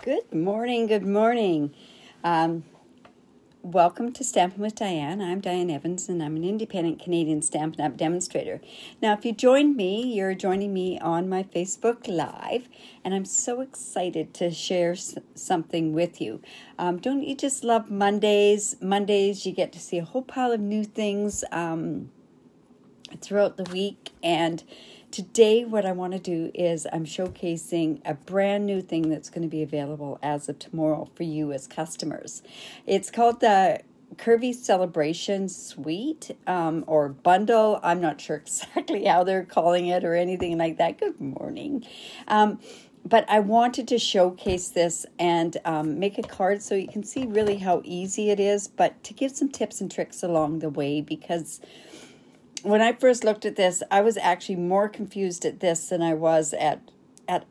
Good morning, good morning. Welcome to Stampin' with Diane. I'm Diane Evans, and I'm an independent Canadian Stampin' Up Demonstrator. Now, if you joined me, you're joining me on my Facebook Live, and I'm so excited to share something with you. Don't you just love Mondays? Mondays, you get to see a whole pile of new things throughout the week, and today what I want to do is I'm showcasing a brand new thing that's going to be available as of tomorrow for you as customers. It's called the Curvy Celebration Suite or Bundle. I'm not sure exactly how they're calling it or anything like that. Good morning. But I wanted to showcase this and make a card so you can see really how easy it is, but to give some tips and tricks along the way, because when I first looked at this, I was actually more confused at this than I was at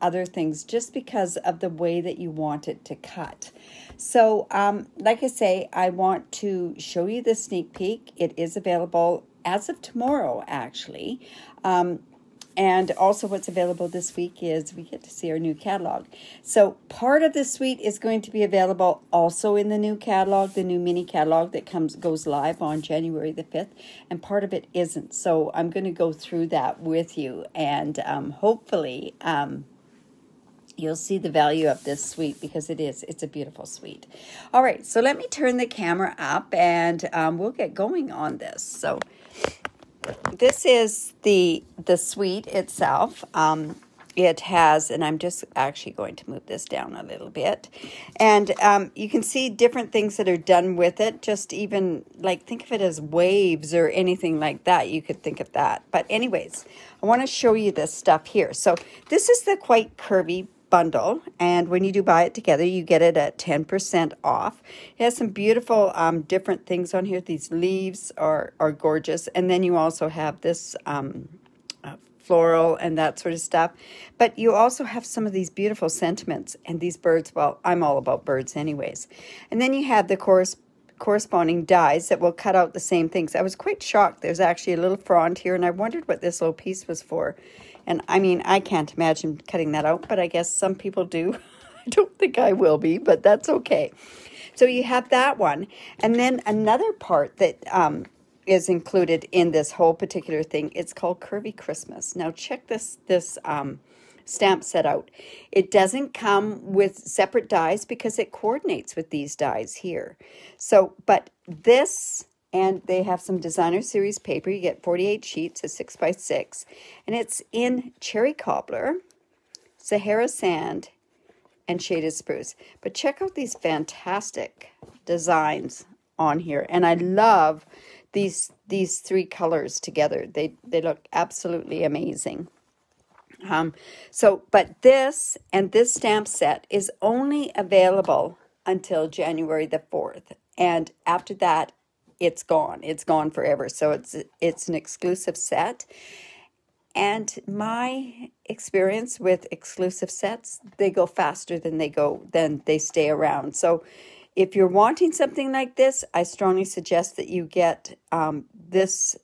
other things, just because of the way that you want it to cut. So, like I say, I want to show you the sneak peek. It is available as of tomorrow, actually. And also what's available this week is we get to see our new catalog. So part of the suite is going to be available also in the new catalog, the new mini catalog that goes live on January the 5th, and part of it isn't. So I'm going to go through that with you, and hopefully you'll see the value of this suite, because it's a beautiful suite. All right, so let me turn the camera up, and we'll get going on this. So this is the suite itself. It has, and I'm just actually going to move this down a little bit, and you can see different things that are done with it. Just even like think of it as waves or anything like that. You could think of that. But anyways, I want to show you this stuff here. So this is the Quite Curvy bundle, and when you do buy it together, you get it at 10% off. It has some beautiful different things on here. These leaves are gorgeous, and then you also have this floral and that sort of stuff. But you also have some of these beautiful sentiments and these birds. Well, I'm all about birds anyways. And then you have the corresponding dies that will cut out the same things. I was quite shocked. There's actually a little frond here, and I wondered what this little piece was for. And I mean, I can't imagine cutting that out, but I guess some people do. I don't think I will be, but that's okay. So you have that one. And then another part that is included in this whole particular thing, it's called Curvy Christmas. Now check this stamp set out. It doesn't come with separate dies because it coordinates with these dies here. So, but this, and they have some designer series paper. You get 48 sheets, a 6x6, and it's in cherry cobbler, Sahara sand, and shaded spruce. But check out these fantastic designs on here, and I love these three colors together. They look absolutely amazing. But this and this stamp set is only available until January the 4th, and after that, it's gone. It's gone forever. So it's an exclusive set. And my experience with exclusive sets, they go faster than they stay around. So if you're wanting something like this, I strongly suggest that you get this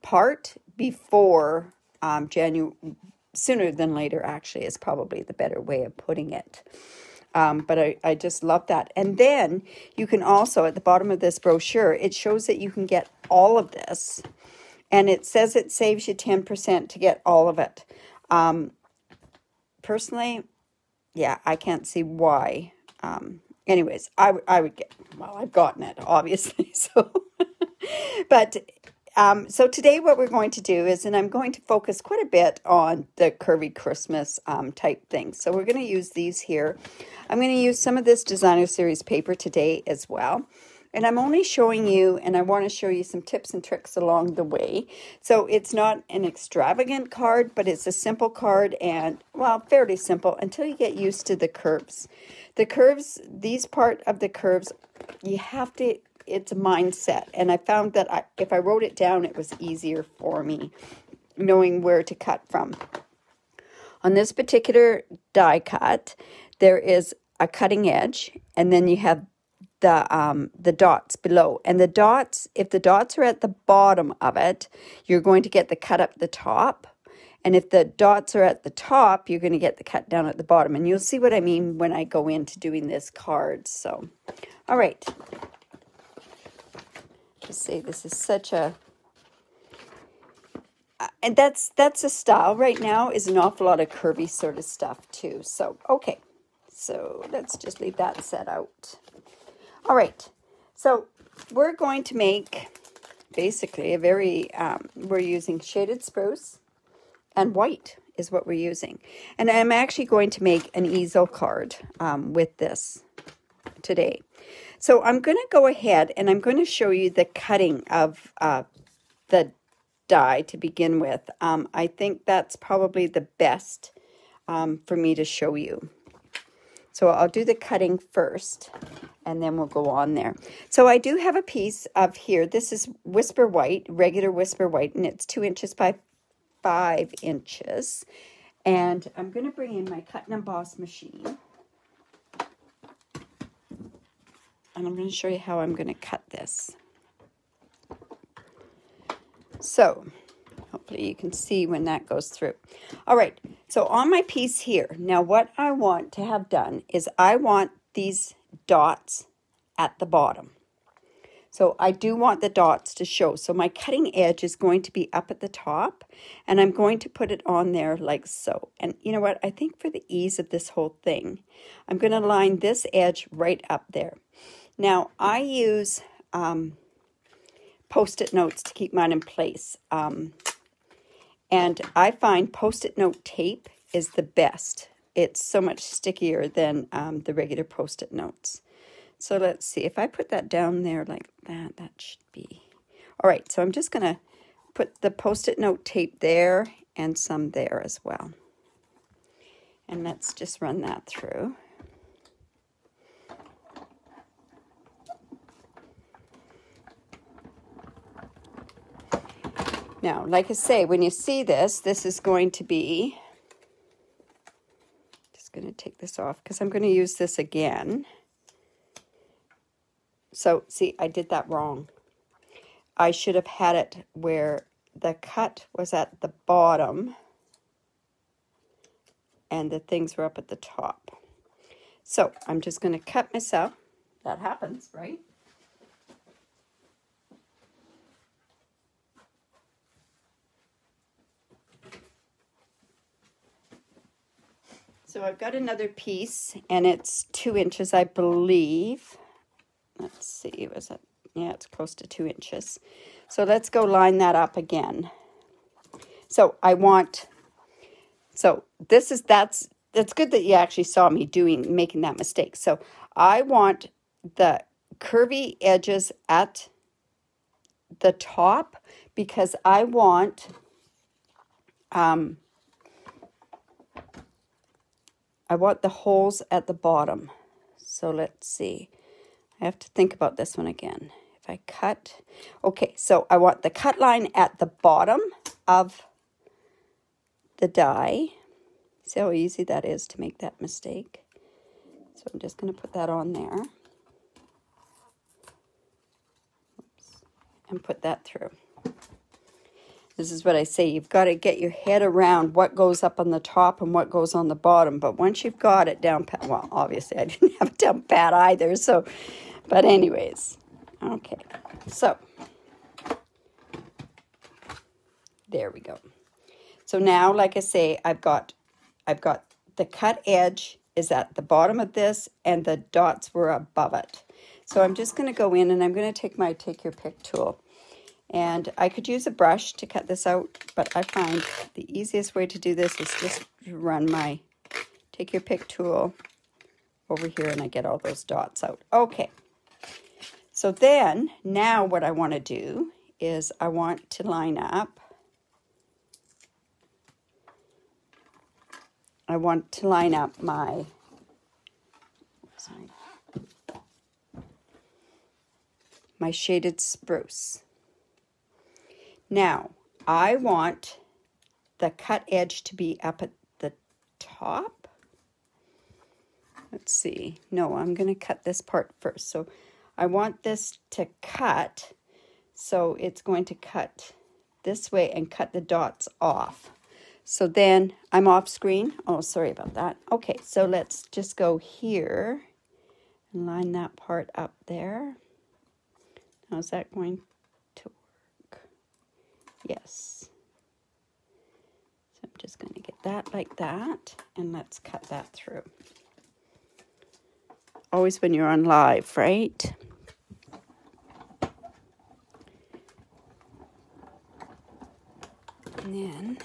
part before sooner than later, actually, is probably the better way of putting it. But I just love that. And then you can also, at the bottom of this brochure, it shows that you can get all of this. And it says it saves you 10% to get all of it. Personally, yeah, I can't see why. Anyways, I would get, well, I've gotten it, obviously. So, so today what we're going to do is, and I'm going to focus quite a bit on the Curvy Christmas type things. So we're going to use these here. I'm going to use some of this designer series paper today as well. And I'm only showing you, and I want to show you some tips and tricks along the way. So it's not an extravagant card, but it's a simple card, and, well, fairly simple until you get used to the curves. The curves, these part of the curves, you have to, it's a mindset. And I found that if I wrote it down, it was easier for me knowing where to cut from. On this particular die cut, there is a cutting edge, and then you have the dots below. And the dots, if the dots are at the bottom of it, you're going to get the cut up the top. And if the dots are at the top, you're going to get the cut down at the bottom. And you'll see what I mean when I go into doing this card. So, all right. Just say this is such a... and that's a style right now, is an awful lot of curvy sort of stuff too. So, okay. So let's just leave that set out. All right. So we're going to make basically a very, we're using shaded spruce and white is what we're using. And I'm actually going to make an easel card with this today. So I'm going to go ahead and I'm going to show you the cutting of the die to begin with. I think that's probably the best for me to show you. So I'll do the cutting first, and then we'll go on there. So I do have a piece of here. This is Whisper White, regular Whisper White, and it's 2 inches by 5 inches. And I'm going to bring in my cut and emboss machine. And I'm going to show you how I'm going to cut this. So, hopefully you can see when that goes through. All right, so on my piece here, now what I want to have done is I want these dots at the bottom. So I do want the dots to show. So my cutting edge is going to be up at the top, and I'm going to put it on there like so. And you know what? I think for the ease of this whole thing, I'm going to line this edge right up there. Now, I use Post-it notes to keep mine in place. And I find Post-it note tape is the best. It's so much stickier than the regular Post-it notes. So let's see. If I put that down there like that, that should be... All right, so I'm just going to put the Post-it note tape there and some there as well. And let's just run that through. Now, like I say, when you see this, this is going to be, just going to take this off because I'm going to use this again. So, see, I did that wrong. I should have had it where the cut was at the bottom and the things were up at the top. So, I'm just going to cut myself. That happens, right? So I've got another piece, and it's 2 inches, I believe. Let's see, was it? Yeah, it's close to 2 inches. So let's go line that up again. So I want, so this is, that's good that you actually saw me making that mistake. So I want the curvy edges at the top because I want, the holes at the bottom. So let's see. I have to think about this one again. If I cut, okay, so I want the cut line at the bottom of the die. See how easy that is to make that mistake? So I'm just going to put that on there. Oops. And put that through. This is what I say, you've got to get your head around what goes up on the top and what goes on the bottom. But once you've got it down pat, well, obviously I didn't have it down pat either, so, but anyways, okay. So, there we go. So now, like I say, I've got the cut edge is at the bottom of this and the dots were above it. So I'm just going to go in and I'm going to take my Take Your Pick tool. And I could use a brush to cut this out, but I find the easiest way to do this is just run my Take Your Pick tool over here and I get all those dots out. Okay, so then now what I want to do is I want to line up. I want to line up my, my shaded spruce. Now, I want the cut edge to be up at the top. Let's see. No, I'm going to cut this part first. So I want this to cut. So it's going to cut this way and cut the dots off. So then I'm off screen. Oh, sorry about that. Okay, so let's just go here and line that part up there. How's that going to work? Yes. So I'm just going to get that like that, and let's cut that through. Always when you're on live, right? And then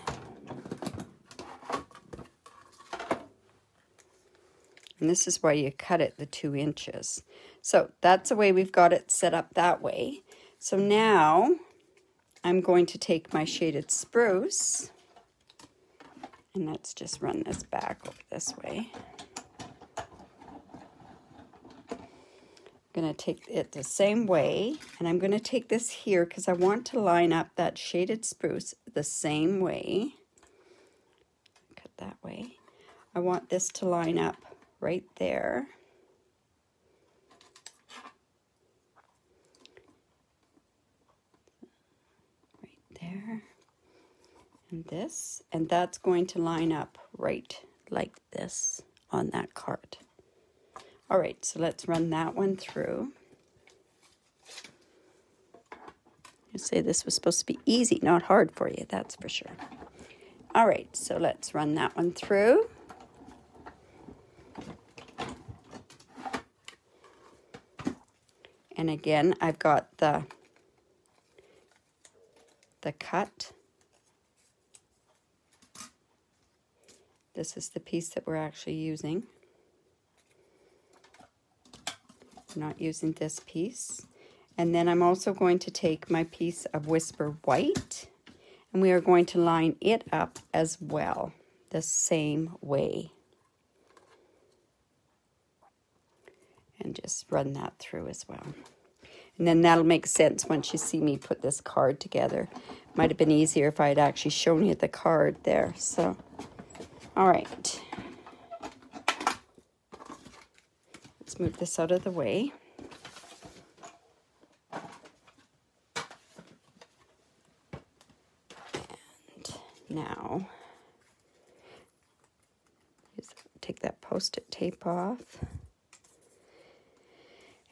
and this is why you cut it the 2 inches. So that's the way we've got it set up that way. So now I'm going to take my shaded spruce, and let's just run this back over this way. I'm going to take it the same way, and I'm going to take this here because I want to line up that shaded spruce the same way. Cut that way. I want this to line up right there. Right there. And this. And that's going to line up right like this on that card. All right, so let's run that one through. I say this was supposed to be easy, not hard for you, that's for sure. All right, so let's run that one through. And again, I've got the cut. This is the piece that we're actually using. I'm not using this piece. And then I'm also going to take my piece of Whisper White, and we are going to line it up as well, the same way. And just run that through as well. And then that'll make sense once you see me put this card together. Might have been easier if I had actually shown you the card there. So, all right. Let's move this out of the way. And now, just take that Post-it tape off.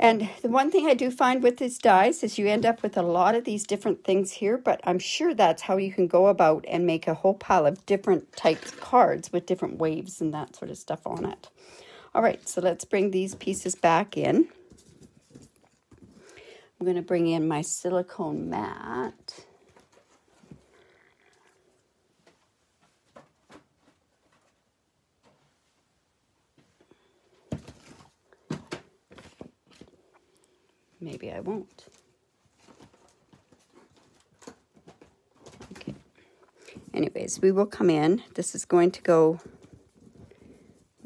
And the one thing I do find with these dies is you end up with a lot of these different things here, but I'm sure that's how you can go about and make a whole pile of different types of cards with different waves and that sort of stuff on it. All right, so let's bring these pieces back in. I'm going to bring in my silicone mat. Maybe I won't. Okay. Anyways, we will come in. This is going to go,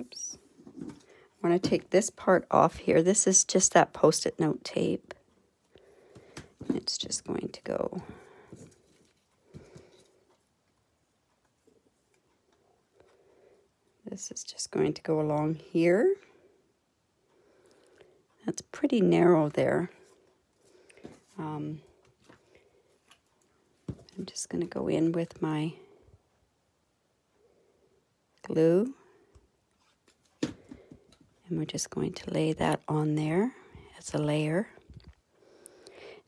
oops. I want to take this part off here. This is just that Post-it note tape. It's just going to go. This is just going to go along here. That's pretty narrow there. I'm just going to go in with my glue. And we're just going to lay that on there as a layer.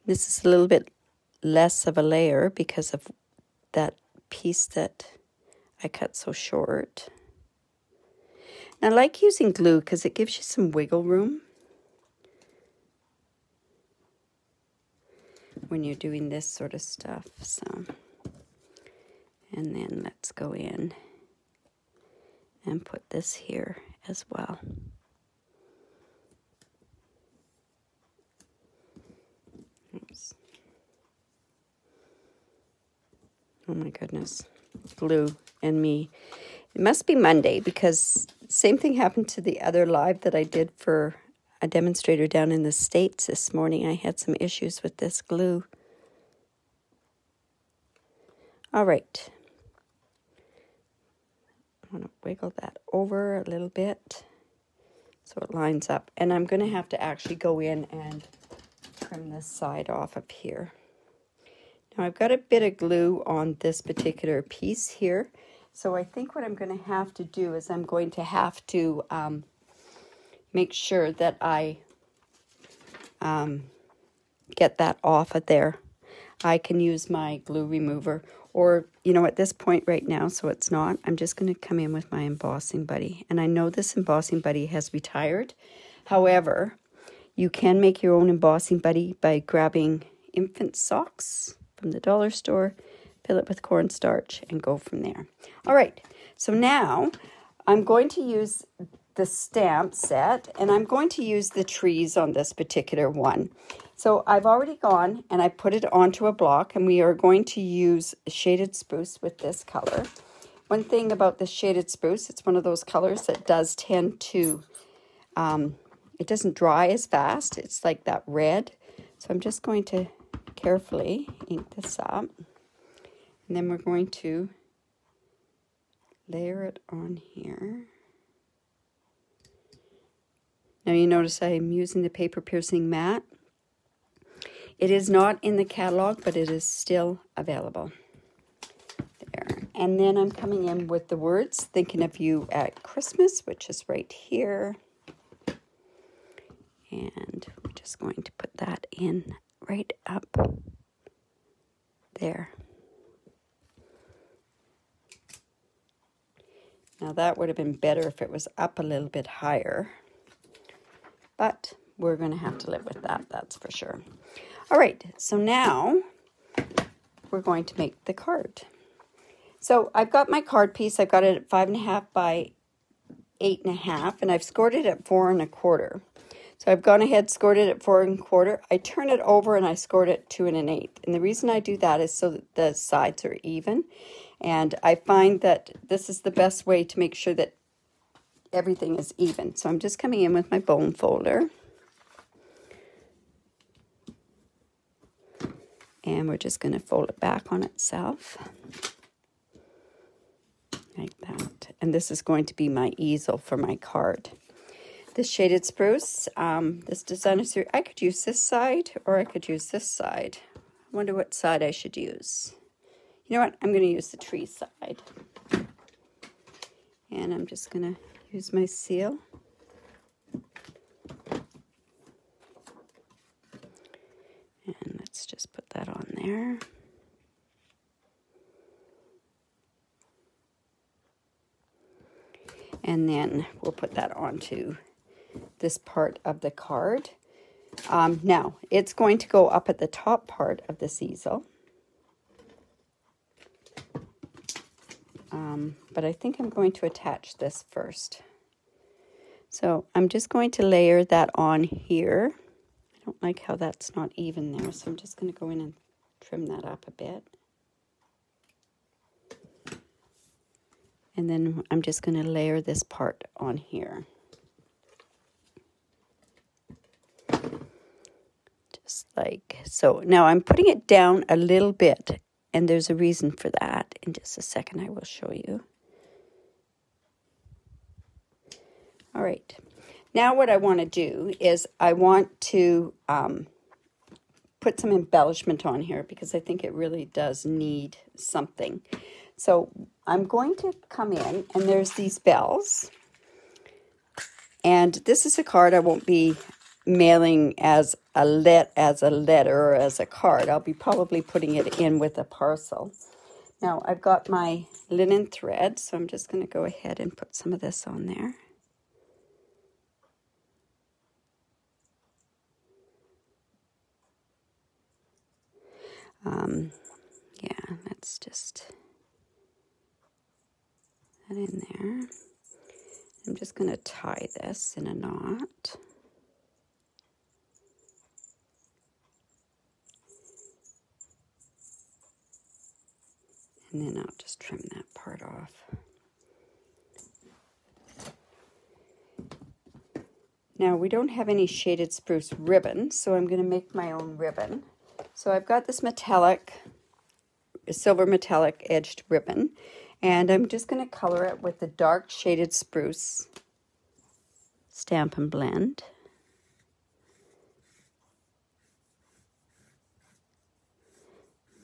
This is a little bit less of a layer because of that piece that I cut so short. And I like using glue because it gives you some wiggle room when you're doing this sort of stuff. So, and then let's go in and put this here as well. Oops. Oh my goodness, glue and me. It must be Monday because same thing happened to the other live that I did for a demonstrator down in the States this morning. I had some issues with this glue. All right. I'm going to wiggle that over a little bit so it lines up. And I'm going to have to actually go in and trim this side off of here. Now I've got a bit of glue on this particular piece here. So I think what I'm going to have to do is I'm going to have to make sure that I get that off of there. I can use my glue remover, or, you know, at this point right now, so it's not, I'm just going to come in with my embossing buddy. And I know this embossing buddy has retired. However, you can make your own embossing buddy by grabbing infant socks from the dollar store, fill it with cornstarch, and go from there. All right, so now I'm going to use the stamp set, and I'm going to use the trees on this particular one. So I've already gone and I put it onto a block, and we are going to use shaded spruce with this color. One thing about the shaded spruce, it's one of those colors that does tend to, it doesn't dry as fast. It's like that red. So I'm just going to carefully ink this up, and then we're going to layer it on here. Now you notice I'm using the paper piercing mat. It is not in the catalog, but it is still available. There. And then I'm coming in with the words, Thinking of You at Christmas, which is right here. And we're just going to put that in right up there. Now that would have been better if it was up a little bit higher, but we're going to have to live with that, that's for sure. All right, so now we're going to make the card. So I've got my card piece. I've got it at 5.5 by 8.5, and I've scored it at 4 1/4. So I've gone ahead, scored it at 4 1/4. I turn it over and I scored it 2 1/8. And the reason I do that is so that the sides are even. And I find that this is the best way to make sure that everything is even. So I'm just coming in with my bone folder. And we're just going to fold it back on itself. Like that. And this is going to be my easel for my card. This shaded spruce, this designer series, I could use this side or I could use this side. I wonder what side I should use. You know what? I'm going to use the tree side. And I'm just going to use my seal. And let's just put that on there. And then we'll put that onto this part of the card. Now, it's going to go up at the top part of this easel. But I think I'm going to attach this first. So I'm just going to layer that on here. I don't like how that's not even there, so I'm just going to go in and trim that up a bit. And then I'm just going to layer this part on here. Just like so. Now I'm putting it down a little bit, and there's a reason for that. In just a second I will show you. All right. Now what I want to do is I want to put some embellishment on here because I think it really does need something. So I'm going to come in, and there's these bells. And this is a card I won't be mailing as a letter or as a card. I'll be probably putting it in with a parcel. Now I've got my linen thread, so I'm just going to go ahead and put some of this on there. Yeah, let's just that in there. I'm just going to tie this in a knot. And then I'll just trim that part off. Now we don't have any shaded spruce ribbon, so I'm going to make my own ribbon. So I've got this metallic, silver metallic edged ribbon, and I'm just going to color it with the dark shaded spruce Stampin' Blend.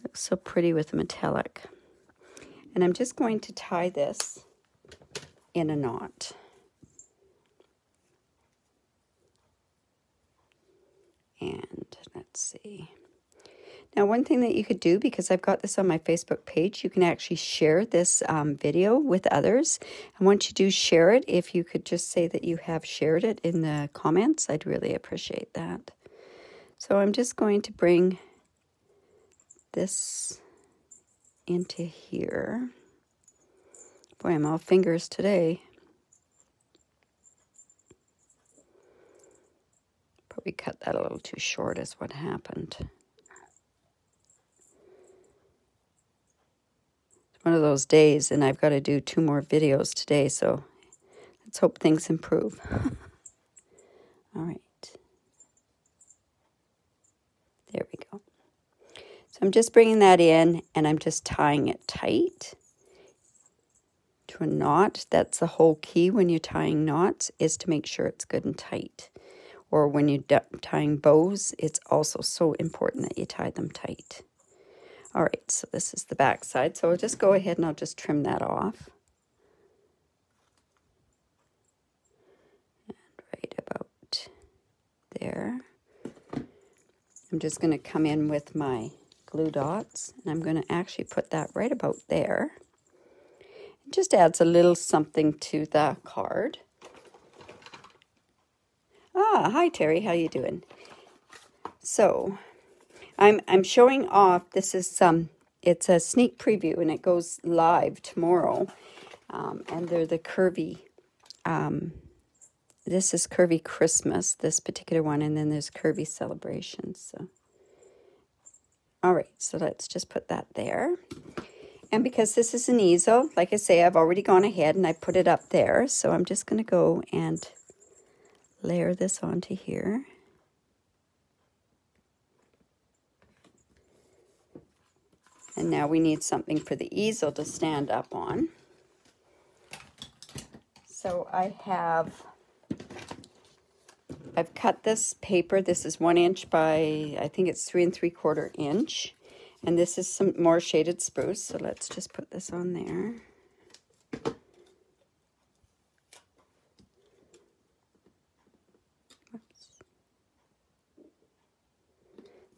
Looks so pretty with the metallic. And I'm just going to tie this in a knot. And let's see. Now, one thing that you could do, because I've got this on my Facebook page, you can actually share this video with others. And once you do share it, if you could just say that you have shared it in the comments, I'd really appreciate that. So I'm just going to bring this into here. Boy, I'm all fingers today. Probably cut that a little too short is what happened. It's one of those days, and I've got to do 2 more videos today, so let's hope things improve. All right. There we go. So I'm just bringing that in, and I'm just tying it tight to a knot. That's the whole key when you're tying knots, is to make sure it's good and tight. Or when you're tying bows, it's also so important that you tie them tight. All right, so this is the back side. So I'll just go ahead and I'll just trim that off. And right about there. I'm just going to come in with my glue dots, and I'm going to actually put that right about there. It just adds a little something to the card. Ah, hi Terry, how you doing? So, I'm showing off. This is it's a sneak preview, and it goes live tomorrow. And they're the Curvy. This is Curvy Christmas, this particular one, and then there's Curvy Celebrations. So, all right, so let's just put that there. And because this is an easel, like I say, I've already gone ahead and I put it up there. So I'm just going to go and layer this onto here. And now we need something for the easel to stand up on. So I've cut this paper. This is 1 inch by, I think it's 3 3/4 inch. And this is some more shaded spruce. So let's just put this on there.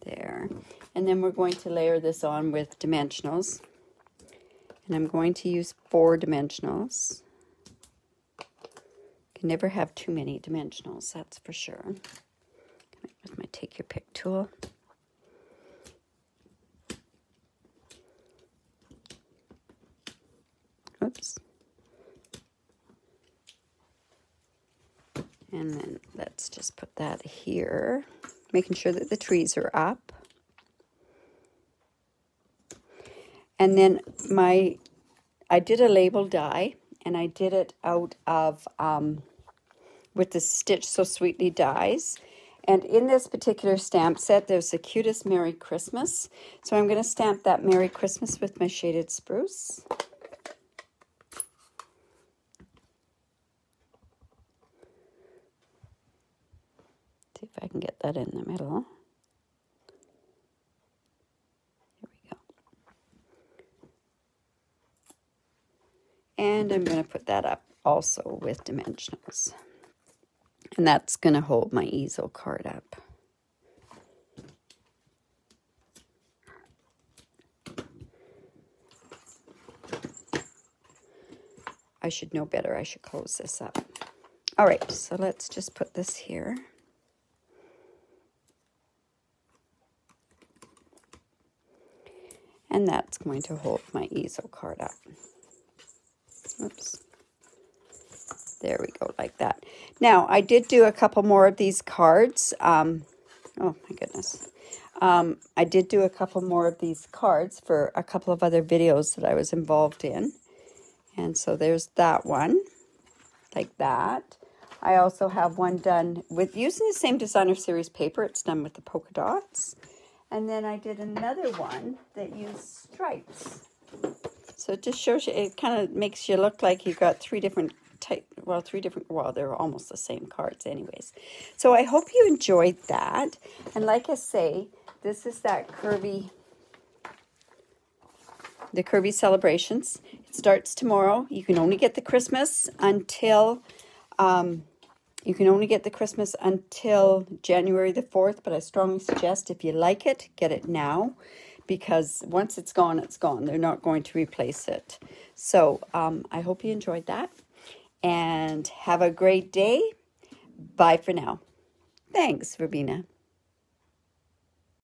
There. And then we're going to layer this on with dimensionals. And I'm going to use 4 dimensionals. Can never have too many dimensionals, that's for sure. With my take your pick tool. Oops. And then let's just put that here, making sure that the trees are up. And then I did a label die, and I did it out of, with the Stitch So Sweetly dies. And in this particular stamp set, there's the cutest Merry Christmas. So I'm going to stamp that Merry Christmas with my shaded spruce. See if I can get that in the middle. Here we go. And I'm going to put that up also with dimensionals. And that's going to hold my easel card up. I should know better. I should close this up. All right, so let's just put this here. And that's going to hold my easel card up. Oops. There we go, like that. Now, I did do a couple more of these cards. Oh, my goodness. I did do a couple more of these cards for a couple of other videos that I was involved in. And so there's that one, like that. I also have one done with using the same designer series paper. It's done with the polka dots. And then I did another one that used stripes. So it just shows you, it kind of makes you look like you've got three different, well, they're almost the same cards anyways. So I hope you enjoyed that. And like I say, this is that Curvy the Curvy Celebrations. It starts tomorrow. You can only get the Christmas until January the 4th, but I strongly suggest if you like it, get it now, because once it's gone, it's gone. They're not going to replace it. So I hope you enjoyed that, and have a great day. Bye for now. Thanks, Rabina.